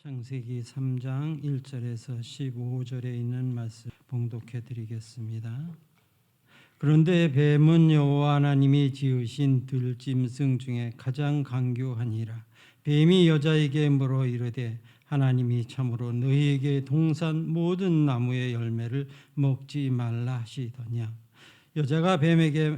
창세기 3장 1절에서 15절에 있는 말씀 봉독해 드리겠습니다. 그런데 뱀은 여호와 하나님이 지으신 들짐승 중에 가장 강교하니라. 뱀이 여자에게 물어 이르되 하나님이 참으로 너희에게 동산 모든 나무의 열매를 먹지 말라 하시더냐. 여자가 뱀에게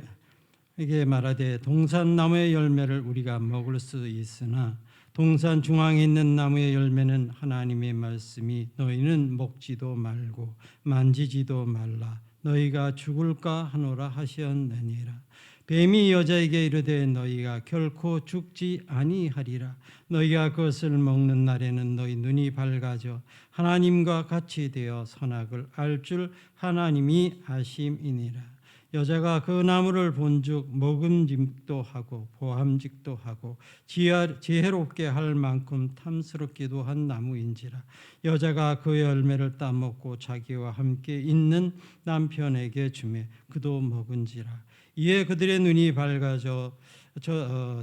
말하되 동산 나무의 열매를 우리가 먹을 수 있으나 동산 중앙에 있는 나무의 열매는 하나님의 말씀이 너희는 먹지도 말고 만지지도 말라 너희가 죽을까 하노라 하셨느니라. 뱀이 여자에게 이르되 너희가 결코 죽지 아니하리라. 너희가 그것을 먹는 날에는 너희 눈이 밝아져 하나님과 같이 되어 선악을 알 줄 하나님이 아심이니라. 여자가 그 나무를 본즉 먹음직도 하고 보함직도 하고 지혜롭게 할 만큼 탐스럽기도 한 나무인지라. 여자가 그 열매를 따먹고 자기와 함께 있는 남편에게 주매 그도 먹은지라. 이에 그들의 눈이 밝아져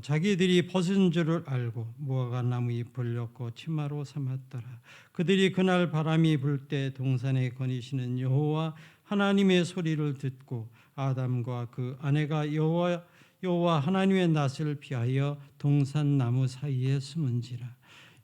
자기들이 벗은 줄을 알고 무화과 나무 잎을 엮고 치마로 삼았더라. 그들이 그날 바람이 불 때 동산에 거니시는 여호와 하나님의 소리를 듣고 아담과 그 아내가 여호와 하나님의 낯을 피하여 동산 나무 사이에 숨은지라.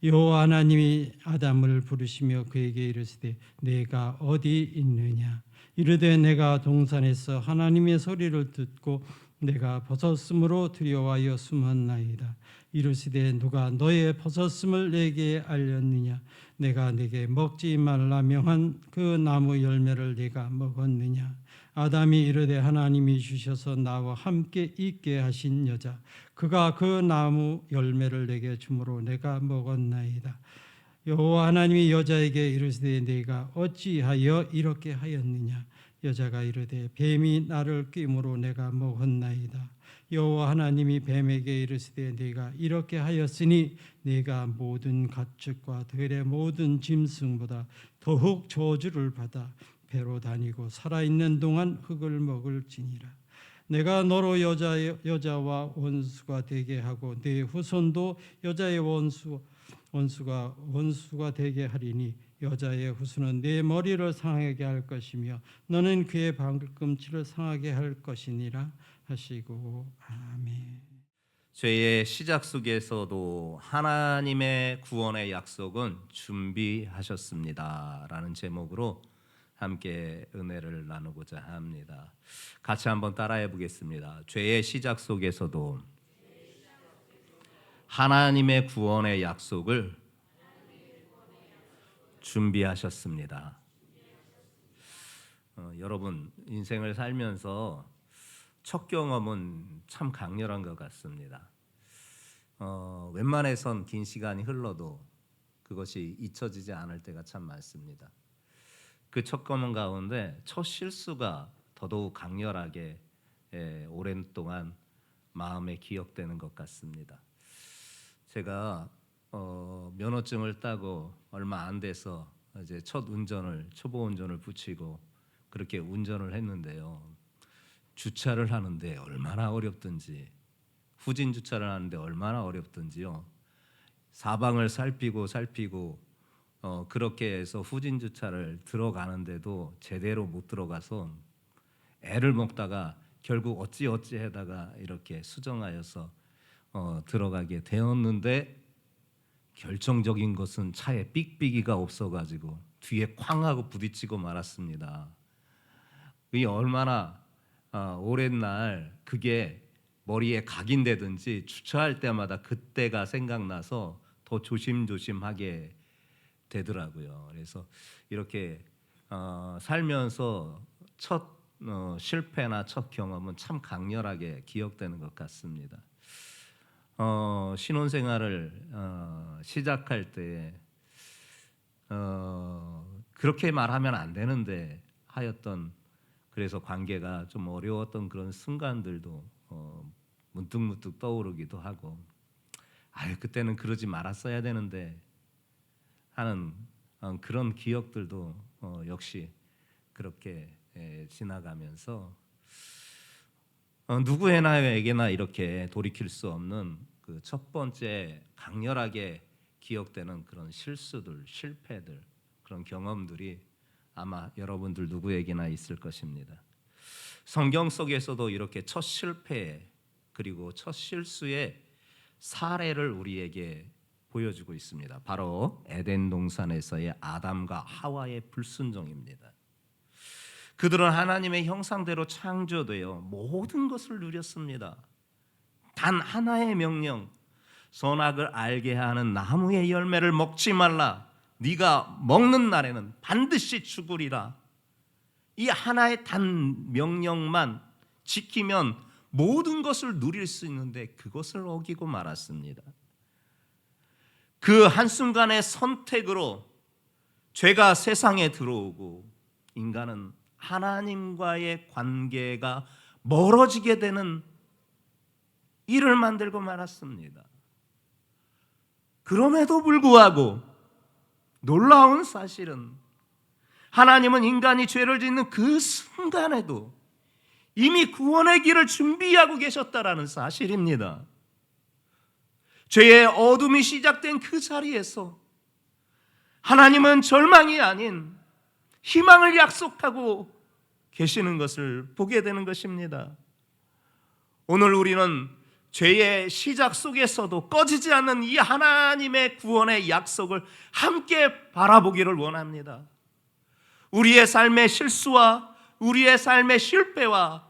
여호와 하나님이 아담을 부르시며 그에게 이르시되 내가 어디 있느냐. 이르되 내가 동산에서 하나님의 소리를 듣고 내가 벗었으므로 두려워하여 숨었나이다. 이르시되 누가 너의 벗었음을 내게 알렸느냐. 내가 네게 먹지 말라 명한 그 나무 열매를 네가 먹었느냐. 아담이 이르되 하나님이 주셔서 나와 함께 있게 하신 여자 그가 그 나무 열매를 내게 주므로 내가 먹었나이다. 여호와 하나님이 여자에게 이르시되 네가 어찌하여 이렇게 하였느냐. 여자가 이르되 뱀이 나를 꿰므로 내가 먹었나이다. 여호와 하나님이 뱀에게 이르시되 네가 이렇게 하였으니 네가 모든 가축과 들의 모든 짐승보다 더욱 저주를 받아 배로 다니고 살아있는 동안 흙을 먹을지니라. 내가 너로 여자와 원수가 되게 하고 네 후손도 여자의 원수가 되게 하리니 여자의 후손은 네 머리를 상하게 할 것이며 너는 그의 발꿈치를 상하게 할 것이니라 하시고 아멘. 죄의 시작 속에서도 하나님의 구원의 약속은 준비하셨습니다라는 제목으로 함께 은혜를 나누고자 합니다. 같이 한번 따라해 보겠습니다. 죄의 시작 속에서도 하나님의 구원의 약속을 준비하셨습니다. 여러분 인생을 살면서 첫 경험은 참 강렬한 것 같습니다. 웬만해선 긴 시간이 흘러도 그것이 잊혀지지 않을 때가 참 많습니다. 그 첫 경험 가운데 첫 실수가 더더욱 강렬하게 오랜 동안 마음에 기억되는 것 같습니다. 제가 면허증을 따고 얼마 안 돼서 이제 초보 운전을 붙이고 그렇게 운전을 했는데요. 주차를 하는데 얼마나 어렵든지, 후진 주차를 하는데 얼마나 어렵든지요. 사방을 살피고 그렇게 해서 후진 주차를 들어가는데도 제대로 못 들어가서 애를 먹다가 결국 어찌 하다가 이렇게 수정하여서 들어가게 되었는데, 결정적인 것은 차에 삑삑이가 없어가지고 뒤에 쾅 하고 부딪히고 말았습니다. 이 얼마나 오랜 날 그게 머리에 각인되든지 주차할 때마다 그때가 생각나서 더 조심하게 되더라고요. 그래서 이렇게 살면서 첫 실패나 첫 경험은 참 강렬하게 기억되는 것 같습니다. 신혼생활을 시작할 때 그렇게 말하면 안 되는데 하였던, 그래서 관계가 좀 어려웠던 그런 순간들도 문득 떠오르기도 하고, 그때는 그러지 말았어야 되는데 하는 그런 기억들도 역시 그렇게 지나가면서 누구에게나 이렇게 돌이킬 수 없는 그 첫 번째 강렬하게 기억되는 그런 실수들, 실패들, 그런 경험들이 아마 여러분들 누구에게나 있을 것입니다. 성경 속에서도 이렇게 첫 실패 그리고 첫 실수의 사례를 우리에게 보여주고 있습니다. 바로 에덴 동산에서의 아담과 하와의 불순종입니다. 그들은 하나님의 형상대로 창조되어 모든 것을 누렸습니다. 단 하나의 명령, 선악을 알게 하는 나무의 열매를 먹지 말라. 네가 먹는 날에는 반드시 죽으리라. 이 하나의 단 명령만 지키면 모든 것을 누릴 수 있는데 그것을 어기고 말았습니다. 그 한순간의 선택으로 죄가 세상에 들어오고 인간은 하나님과의 관계가 멀어지게 되는 일을 만들고 말았습니다. 그럼에도 불구하고 놀라운 사실은 하나님은 인간이 죄를 짓는 그 순간에도 이미 구원의 길을 준비하고 계셨다라는 사실입니다. 죄의 어둠이 시작된 그 자리에서 하나님은 절망이 아닌 희망을 약속하고 계시는 것을 보게 되는 것입니다. 오늘 우리는 죄의 시작 속에서도 꺼지지 않는 이 하나님의 구원의 약속을 함께 바라보기를 원합니다. 우리의 삶의 실수와 우리의 삶의 실패와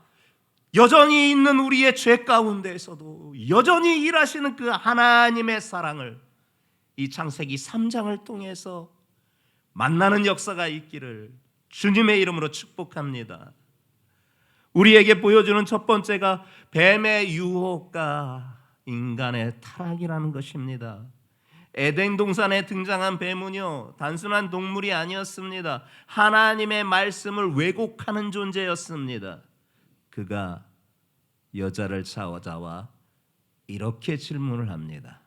여전히 있는 우리의 죄 가운데에서도 여전히 일하시는 그 하나님의 사랑을 이 창세기 3장을 통해서 만나는 역사가 있기를 주님의 이름으로 축복합니다. 우리에게 보여주는 첫 번째가 뱀의 유혹과 인간의 타락이라는 것입니다. 에덴 동산에 등장한 뱀은요, 단순한 동물이 아니었습니다. 하나님의 말씀을 왜곡하는 존재였습니다. 그가 여자를 찾아와 이렇게 질문을 합니다.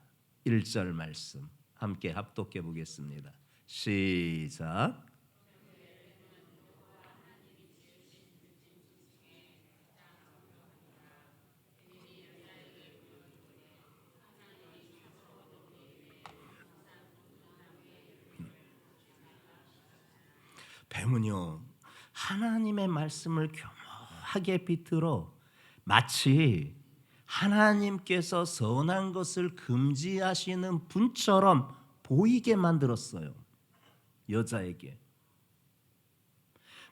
1절 말씀 함께 합독해 보겠습니다. 시작. 뱀은요, 하나님의 말씀을 교묘하게 비틀어 마치 하나님께서 선한 것을 금지하시는 분처럼 보이게 만들었어요. 여자에게.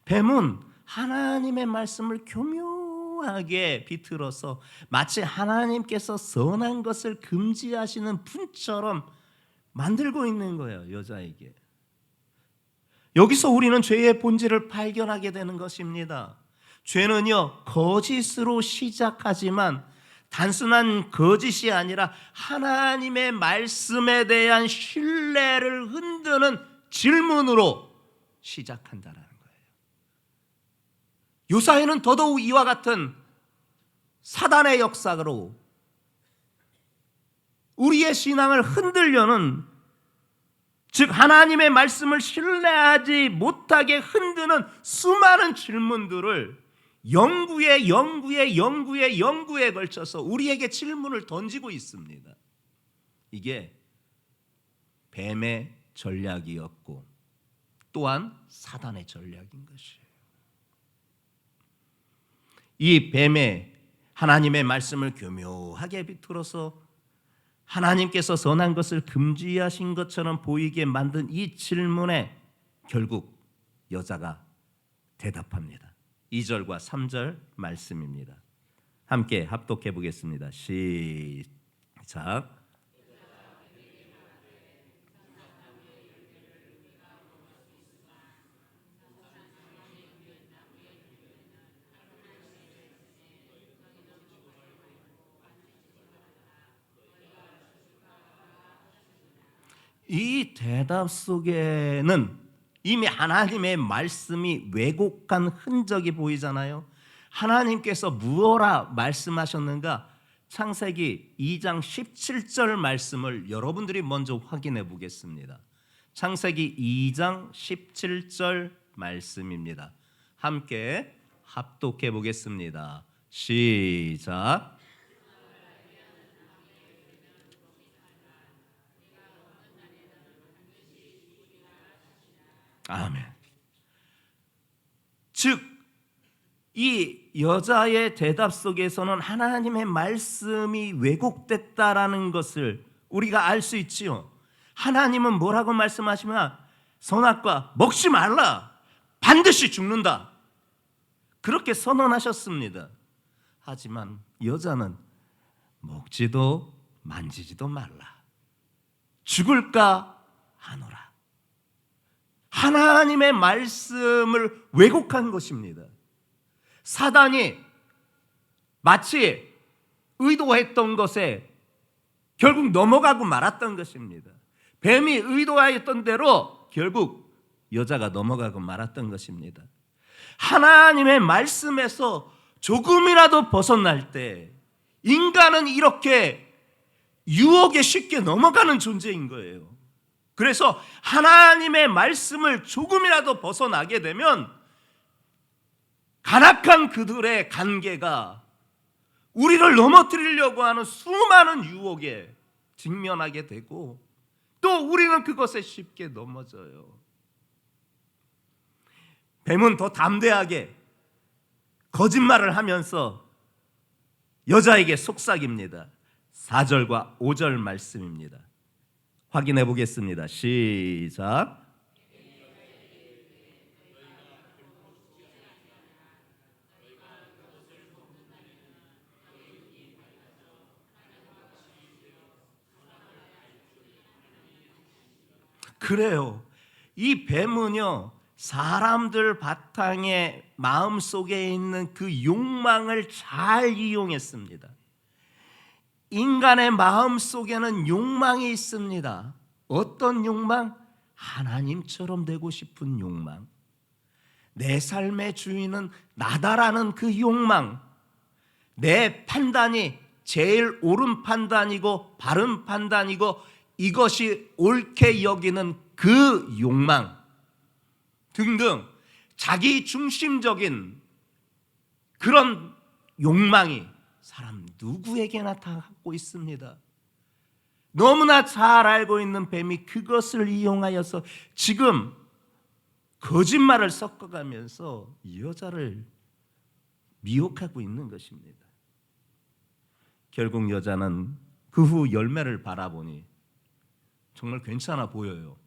뱀은 하나님의 말씀을 교묘하게 비틀어서 마치 하나님께서 선한 것을 금지하시는 분처럼 만들고 있는 거예요. 여자에게. 여기서 우리는 죄의 본질을 발견하게 되는 것입니다. 죄는요, 거짓으로 시작하지만 단순한 거짓이 아니라 하나님의 말씀에 대한 신뢰를 흔드는 질문으로 시작한다는 거예요. 요사이는 더더욱 이와 같은 사단의 역사로 우리의 신앙을 흔들려는, 즉 하나님의 말씀을 신뢰하지 못하게 흔드는 수많은 질문들을 연구에 걸쳐서 우리에게 질문을 던지고 있습니다. 이게 뱀의 전략이었고 또한 사단의 전략인 것이에요. 이 뱀의 하나님의 말씀을 교묘하게 비틀어서 하나님께서 선한 것을 금지하신 것처럼 보이게 만든 이 질문에 결국 여자가 대답합니다. 2절과 3절 말씀입니다. 함께 합독해 보겠습니다. 시작. 이 대답 속에는 이미 하나님의 말씀이 왜곡한 흔적이 보이잖아요. 하나님께서 무엇라 말씀하셨는가? 창세기 2장 17절 말씀을 여러분들이 먼저 확인해 보겠습니다. 창세기 2장 17절 말씀입니다. 함께 합독해 보겠습니다. 시작. 아멘. 즉, 이 여자의 대답 속에서는 하나님의 말씀이 왜곡됐다라는 것을 우리가 알 수 있지요. 하나님은 뭐라고 말씀하시면 선악과 먹지 말라, 반드시 죽는다, 그렇게 선언하셨습니다. 하지만 여자는 먹지도 만지지도 말라, 죽을까 하노라. 하나님의 말씀을 왜곡한 것입니다. 사단이 마치 의도했던 것에 결국 넘어가고 말았던 것입니다. 뱀이 의도하였던 대로 결국 여자가 넘어가고 말았던 것입니다. 하나님의 말씀에서 조금이라도 벗어날 때 인간은 이렇게 유혹에 쉽게 넘어가는 존재인 거예요. 그래서 하나님의 말씀을 조금이라도 벗어나게 되면 간악한 그들의 관계가 우리를 넘어뜨리려고 하는 수많은 유혹에 직면하게 되고 또 우리는 그것에 쉽게 넘어져요. 뱀은 더 담대하게 거짓말을 하면서 여자에게 속삭입니다. 4절과 5절 말씀입니다. 확인해 보겠습니다. 시작. 그래요. 이 뱀은요, 사람들 바탕에 마음속에 있는 그 욕망을 잘 이용했습니다. 인간의 마음속에는 욕망이 있습니다. 어떤 욕망? 하나님처럼 되고 싶은 욕망. 내 삶의 주인은 나다라는 그 욕망. 내 판단이 제일 옳은 판단이고 바른 판단이고 이것이 옳게 여기는 그 욕망 등등 자기 중심적인 그런 욕망이 사람 누구에게나 다 갖고 있습니다. 너무나 잘 알고 있는 뱀이 그것을 이용하여서 지금 거짓말을 섞어가면서 여자를 미혹하고 있는 것입니다. 결국 여자는 그 후 열매를 바라보니 정말 괜찮아 보여요.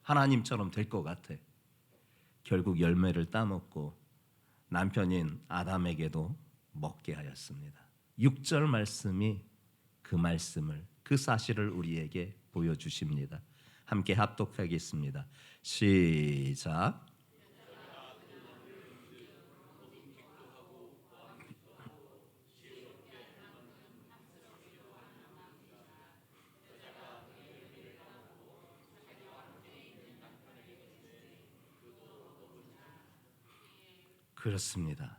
하나님처럼 될 것 같아. 결국 열매를 따먹고 남편인 아담에게도 먹게 하였습니다. 6절 말씀이 그 말씀을, 그 사실을 우리에게 보여주십니다. 함께 합독하겠습니다. 시작. 그렇습니다.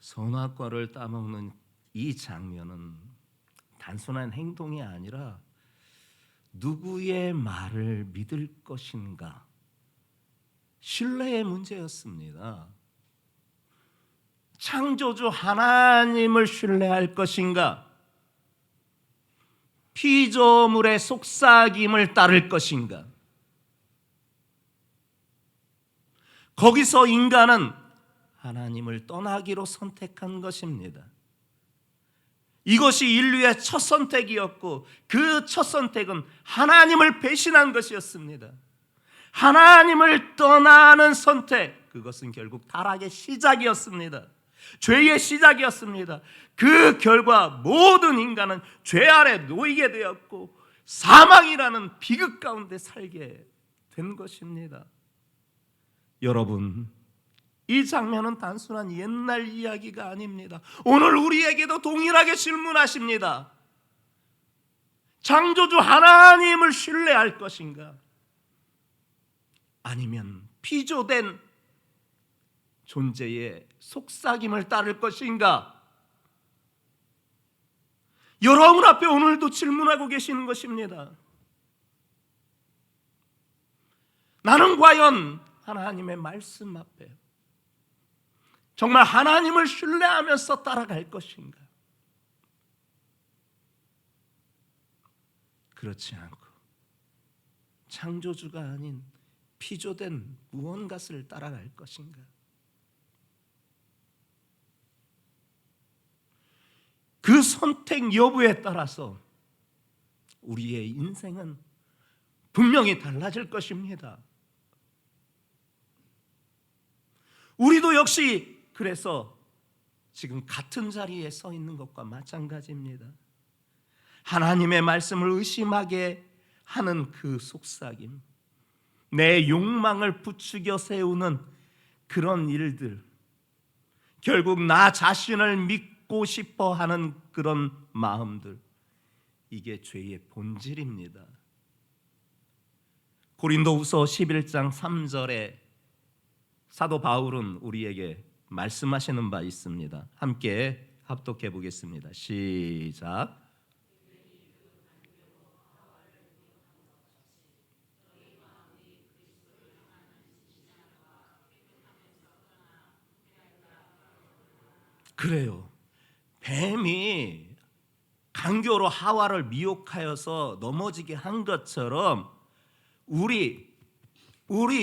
선악과를 따먹는 이 장면은 단순한 행동이 아니라 누구의 말을 믿을 것인가, 신뢰의 문제였습니다. 창조주 하나님을 신뢰할 것인가, 피조물의 속삭임을 따를 것인가. 거기서 인간은 하나님을 떠나기로 선택한 것입니다. 이것이 인류의 첫 선택이었고 그 첫 선택은 하나님을 배신한 것이었습니다. 하나님을 떠나는 선택, 그것은 결국 타락의 시작이었습니다. 죄의 시작이었습니다. 그 결과 모든 인간은 죄 아래 놓이게 되었고 사망이라는 비극 가운데 살게 된 것입니다. 여러분, 이 장면은 단순한 옛날 이야기가 아닙니다. 오늘 우리에게도 동일하게 질문하십니다. 창조주 하나님을 신뢰할 것인가? 아니면 피조된 존재의 속삭임을 따를 것인가? 여러분 앞에 오늘도 질문하고 계시는 것입니다. 나는 과연 하나님의 말씀 앞에 정말 하나님을 신뢰하면서 따라갈 것인가? 그렇지 않고 창조주가 아닌 피조된 무언가를 따라갈 것인가? 그 선택 여부에 따라서 우리의 인생은 분명히 달라질 것입니다. 우리도 역시 그래서 지금 같은 자리에 서 있는 것과 마찬가지입니다. 하나님의 말씀을 의심하게 하는 그 속삭임, 내 욕망을 부추겨 세우는 그런 일들, 결국 나 자신을 믿고 싶어 하는 그런 마음들, 이게 죄의 본질입니다. 고린도후서 11장 3절에 사도 바울은 우리에게 말씀하시는 바 있습니다. 함께 합독해 보겠습니다. 시작. 그래요. 뱀이 강교로 하와를 미혹하여서 넘어지게 한 것처럼 우리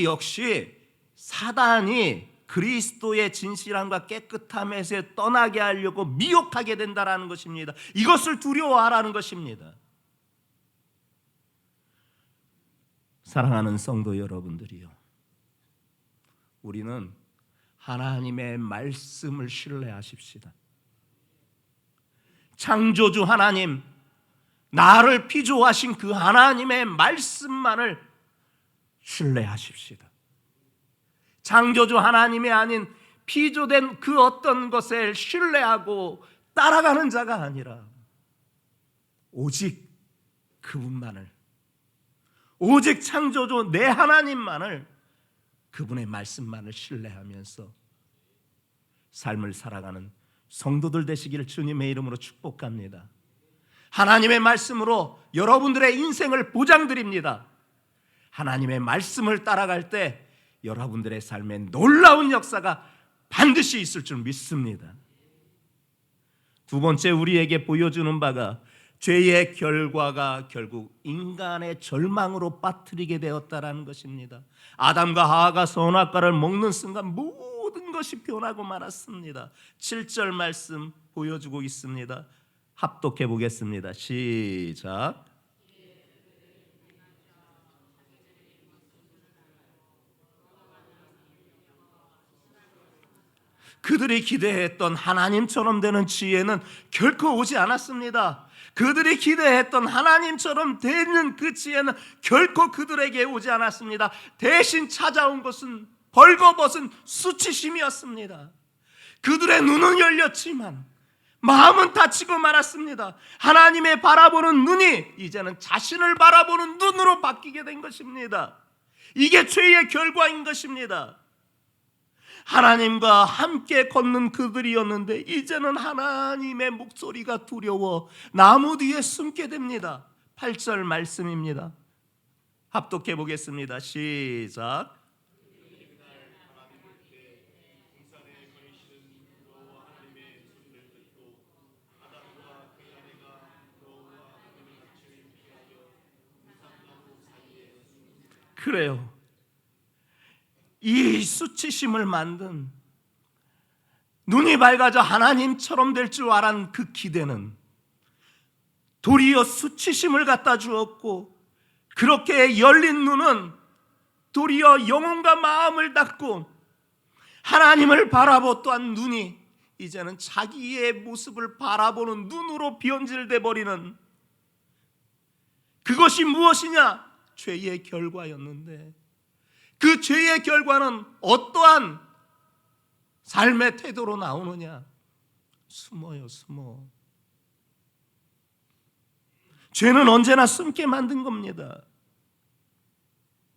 역시 사단이 그리스도의 진실함과 깨끗함에서 떠나게 하려고 미혹하게 된다라는 것입니다. 이것을 두려워하라는 것입니다. 사랑하는 성도 여러분들이요, 우리는 하나님의 말씀을 신뢰하십시다. 창조주 하나님, 나를 피조하신 그 하나님의 말씀만을 신뢰하십시다. 창조주 하나님이 아닌 피조된 그 어떤 것을 신뢰하고 따라가는 자가 아니라 오직 그분만을, 오직 창조주 내 하나님만을, 그분의 말씀만을 신뢰하면서 삶을 살아가는 성도들 되시기를 주님의 이름으로 축복합니다. 하나님의 말씀으로 여러분들의 인생을 보장드립니다. 하나님의 말씀을 따라갈 때 여러분들의 삶에 놀라운 역사가 반드시 있을 줄 믿습니다. 두 번째, 우리에게 보여주는 바가 죄의 결과가 결국 인간의 절망으로 빠뜨리게 되었다라는 것입니다. 아담과 하와가 선악과를 먹는 순간 모든 것이 변하고 말았습니다. 7절 말씀 보여주고 있습니다. 합독해 보겠습니다. 시작. 그들이 기대했던 하나님처럼 되는 지혜는 결코 오지 않았습니다. 그들이 기대했던 하나님처럼 되는 그 지혜는 결코 그들에게 오지 않았습니다. 대신 찾아온 것은 벌거벗은 수치심이었습니다. 그들의 눈은 열렸지만 마음은 닫히고 말았습니다. 하나님의 바라보는 눈이 이제는 자신을 바라보는 눈으로 바뀌게 된 것입니다. 이게 죄의 결과인 것입니다. 하나님과 함께 걷는 그들이었는데 이제는 하나님의 목소리가 두려워 나무 뒤에 숨게 됩니다. 8절 말씀입니다. 합독해 보겠습니다. 시작. 그래요. 이 수치심을 만든, 눈이 밝아져 하나님처럼 될 줄 알았던 그 기대는 도리어 수치심을 갖다 주었고, 그렇게 열린 눈은 도리어 영혼과 마음을 닫고 하나님을 바라보던 눈이 이제는 자기의 모습을 바라보는 눈으로 변질돼 버리는, 그것이 무엇이냐? 죄의 결과였는데, 그 죄의 결과는 어떠한 삶의 태도로 나오느냐? 숨어요, 숨어. 죄는 언제나 숨게 만든 겁니다.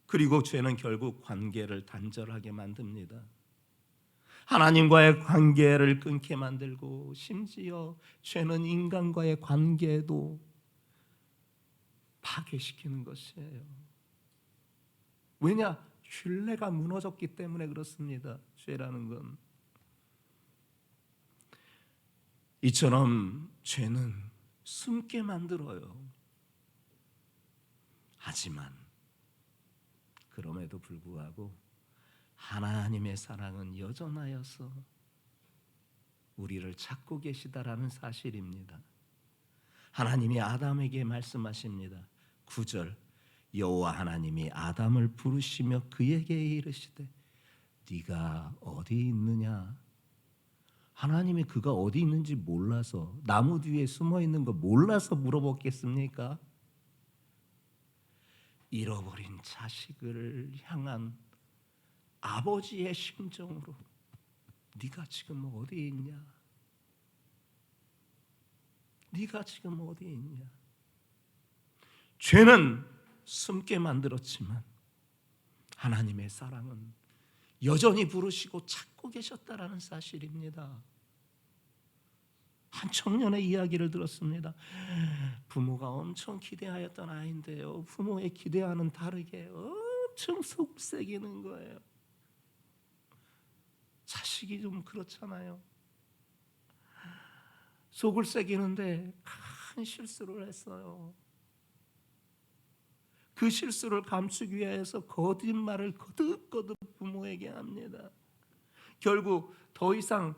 그리고 죄는 결국 관계를 단절하게 만듭니다. 하나님과의 관계를 끊게 만들고, 심지어 죄는 인간과의 관계도 파괴시키는 것이에요. 왜냐? 신뢰가 무너졌기 때문에 그렇습니다. 죄라는 건. 이처럼 죄는 숨게 만들어요. 하지만 그럼에도 불구하고 하나님의 사랑은 여전하여서 우리를 찾고 계시다라는 사실입니다. 하나님이 아담에게 말씀하십니다. 9절, 여호와 하나님이 아담을 부르시며 그에게 이르시되 네가 어디 있느냐. 하나님이 그가 어디 있는지 몰라서, 나무 뒤에 숨어 있는 거 몰라서 물어봤겠습니까? 잃어버린 자식을 향한 아버지의 심정으로 네가 지금 어디 있냐? 네가 지금 어디 있냐? 죄는 숨게 만들었지만 하나님의 사랑은 여전히 부르시고 찾고 계셨다라는 사실입니다. 한 청년의 이야기를 들었습니다. 부모가 엄청 기대하였던 아이인데요, 부모의 기대와는 다르게 엄청 속삭이는 거예요. 자식이 좀 그렇잖아요. 속을 새기는데 큰 실수를 했어요. 그 실수를 감추기 위해서 거짓말을 거듭거듭 부모에게 합니다. 결국 더 이상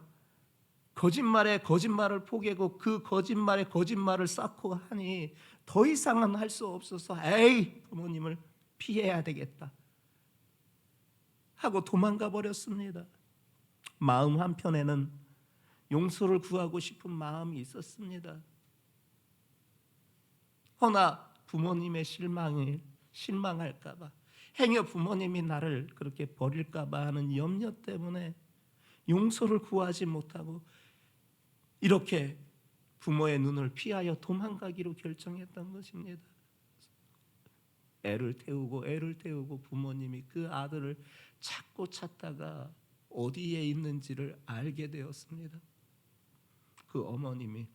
거짓말에 거짓말을 포개고 그 거짓말에 거짓말을 쌓고 하니 더 이상은 할 수 없어서 에이, 부모님을 피해야 되겠다 하고 도망가 버렸습니다. 마음 한편에는 용서를 구하고 싶은 마음이 있었습니다. 허나 부모님의 실망할까 봐, 행여 부모님이 나를 그렇게 버릴까 봐 하는 염려 때문에 용서를 구하지 못하고 이렇게 부모의 눈을 피하여 도망가기로 결정했던 것입니다. 애를 태우고 부모님이 그 아들을 찾다가 어디에 있는지를 알게 되었습니다. 그 어머님이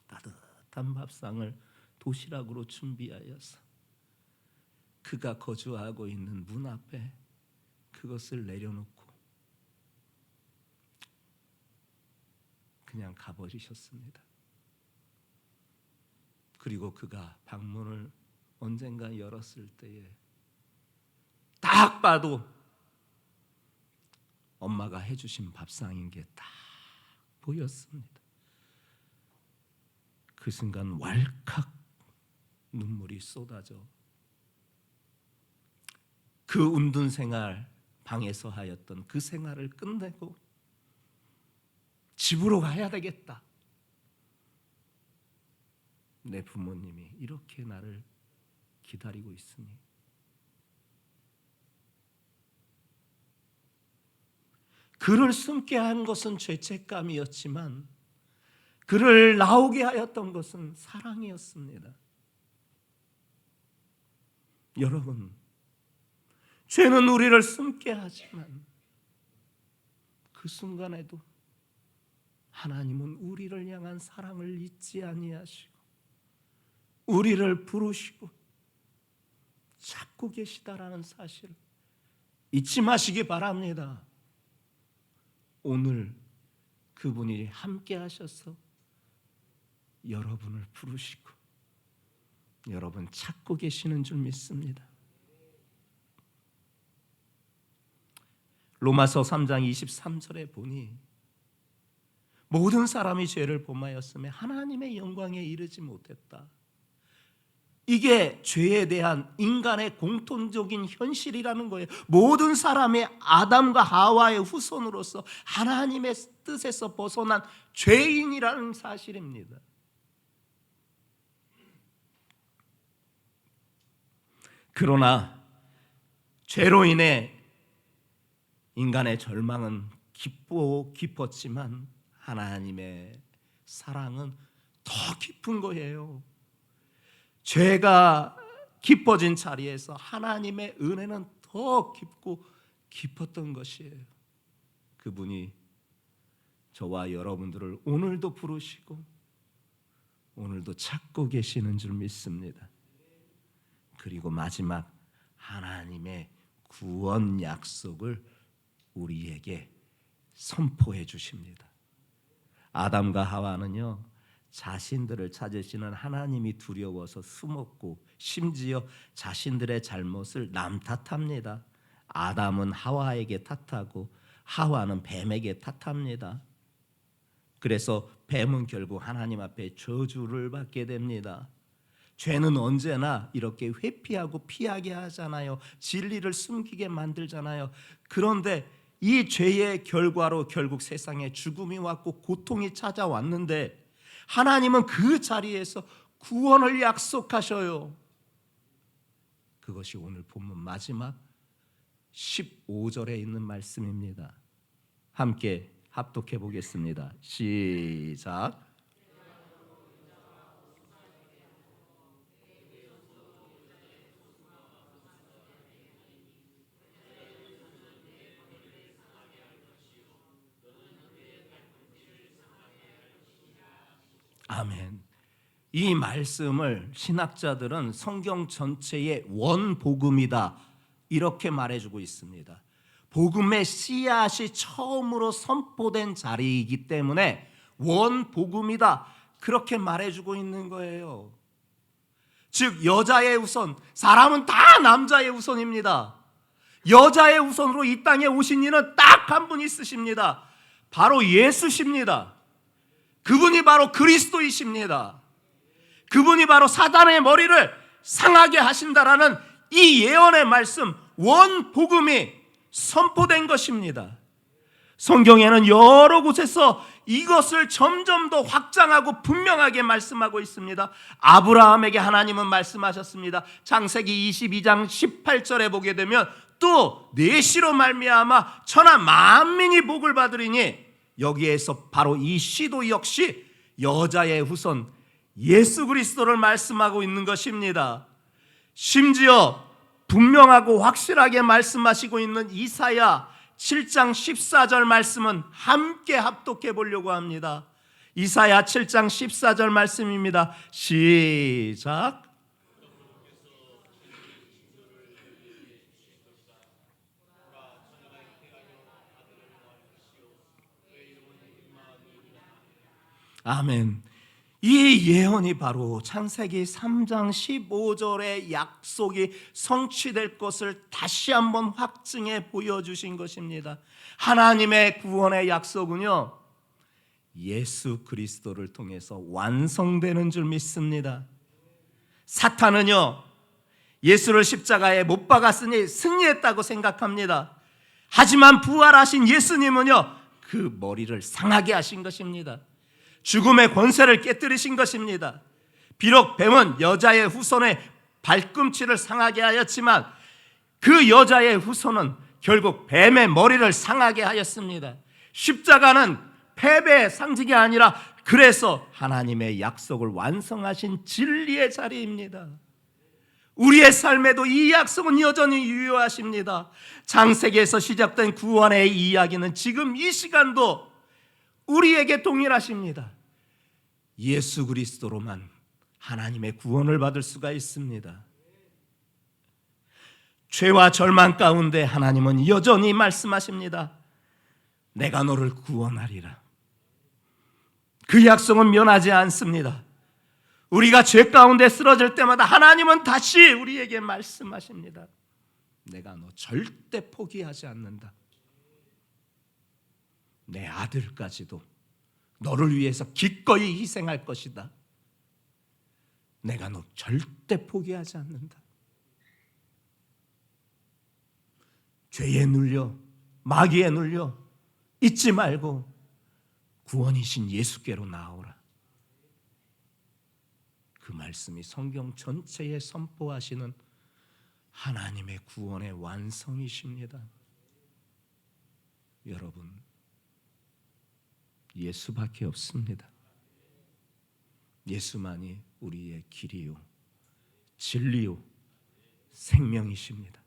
따뜻한 밥상을 도시락으로 준비하여서 그가 거주하고 있는 문 앞에 그것을 내려놓고 그냥 가버리셨습니다. 그리고 그가 방문을 언젠가 열었을 때에 딱 봐도 엄마가 해주신 밥상인 게 딱 보였습니다. 그 순간 왈칵 눈물이 쏟아져 그 운둔 생활, 방에서 하였던 그 생활을 끝내고 집으로 가야 되겠다. 내 부모님이 이렇게 나를 기다리고 있으니. 그를 숨게 한 것은 죄책감이었지만 그를 나오게 하였던 것은 사랑이었습니다. 여러분, 죄는 우리를 숨게 하지만 그 순간에도 하나님은 우리를 향한 사랑을 잊지 아니하시고 우리를 부르시고 찾고 계시다라는 사실을 잊지 마시기 바랍니다. 오늘 그분이 함께 하셔서 여러분을 부르시고 여러분 찾고 계시는 줄 믿습니다. 로마서 3장 23절에 보니 모든 사람이 죄를 범하였으며 하나님의 영광에 이르지 못했다. 이게 죄에 대한 인간의 공통적인 현실이라는 거예요. 모든 사람이 아담과 하와의 후손으로서 하나님의 뜻에서 벗어난 죄인이라는 사실입니다. 그러나 죄로 인해 인간의 절망은 깊었지만 하나님의 사랑은 더 깊은 거예요. 죄가 깊어진 자리에서 하나님의 은혜는 더 깊고 깊었던 것이에요. 그분이 저와 여러분들을 오늘도 부르시고 오늘도 찾고 계시는 줄 믿습니다. 그리고 마지막 하나님의 구원 약속을 우리에게 선포해 주십니다. 아담과 하와는요, 자신들을 찾으시는 하나님이 두려워서 숨었고 심지어 자신들의 잘못을 남 탓합니다. 아담은 하와에게 탓하고 하와는 뱀에게 탓합니다. 그래서 뱀은 결국 하나님 앞에 저주를 받게 됩니다. 죄는 언제나 이렇게 회피하고 피하게 하잖아요. 진리를 숨기게 만들잖아요. 그런데 이 죄의 결과로 결국 세상에 죽음이 왔고 고통이 찾아왔는데 하나님은 그 자리에서 구원을 약속하셔요. 그것이 오늘 본문 마지막 15절에 있는 말씀입니다. 함께 합독해 보겠습니다. 시작. 아멘. 이 말씀을 신학자들은 성경 전체의 원복음이다 이렇게 말해주고 있습니다. 복음의 씨앗이 처음으로 선포된 자리이기 때문에 원복음이다 그렇게 말해주고 있는 거예요. 즉 여자의 후손, 사람은 다 남자의 후손입니다. 여자의 후손으로 이 땅에 오신 이는 딱 한 분 있으십니다. 바로 예수십니다. 그분이 바로 그리스도이십니다. 그분이 바로 사단의 머리를 상하게 하신다라는 이 예언의 말씀, 원복음이 선포된 것입니다. 성경에는 여러 곳에서 이것을 점점 더 확장하고 분명하게 말씀하고 있습니다. 아브라함에게 하나님은 말씀하셨습니다. 창세기 22장 18절에 보게 되면 또 내 씨로 말미암아 천하 만민이 복을 받으리니 여기에서 바로 이 씨도 역시 여자의 후손 예수 그리스도를 말씀하고 있는 것입니다. 심지어 분명하고 확실하게 말씀하시고 있는 이사야 7장 14절 말씀은 함께 합독해 보려고 합니다. 이사야 7장 14절 말씀입니다. 시작. 아멘. 이 예언이 바로 창세기 3장 15절의 약속이 성취될 것을 다시 한번 확증해 보여주신 것입니다. 하나님의 구원의 약속은요 예수 그리스도를 통해서 완성되는 줄 믿습니다. 사탄은요 예수를 십자가에 못 박았으니 승리했다고 생각합니다. 하지만 부활하신 예수님은요 그 머리를 상하게 하신 것입니다. 죽음의 권세를 깨뜨리신 것입니다. 비록 뱀은 여자의 후손의 발꿈치를 상하게 하였지만 그 여자의 후손은 결국 뱀의 머리를 상하게 하였습니다. 십자가는 패배의 상징이 아니라 그래서 하나님의 약속을 완성하신 진리의 자리입니다. 우리의 삶에도 이 약속은 여전히 유효하십니다. 창세기에서 시작된 구원의 이야기는 지금 이 시간도 우리에게 동일하십니다. 예수 그리스도로만 하나님의 구원을 받을 수가 있습니다. 죄와 절망 가운데 하나님은 여전히 말씀하십니다. 내가 너를 구원하리라. 그 약속은 면하지 않습니다. 우리가 죄 가운데 쓰러질 때마다 하나님은 다시 우리에게 말씀하십니다. 내가 너 절대 포기하지 않는다. 내 아들까지도 너를 위해서 기꺼이 희생할 것이다. 내가 너 절대 포기하지 않는다. 죄에 눌려 마귀에 눌려 잊지 말고 구원이신 예수께로 나오라. 그 말씀이 성경 전체에 선포하시는 하나님의 구원의 완성이십니다. 여러분 예수밖에 없습니다. 예수만이 우리의 길이요 진리요 생명이십니다.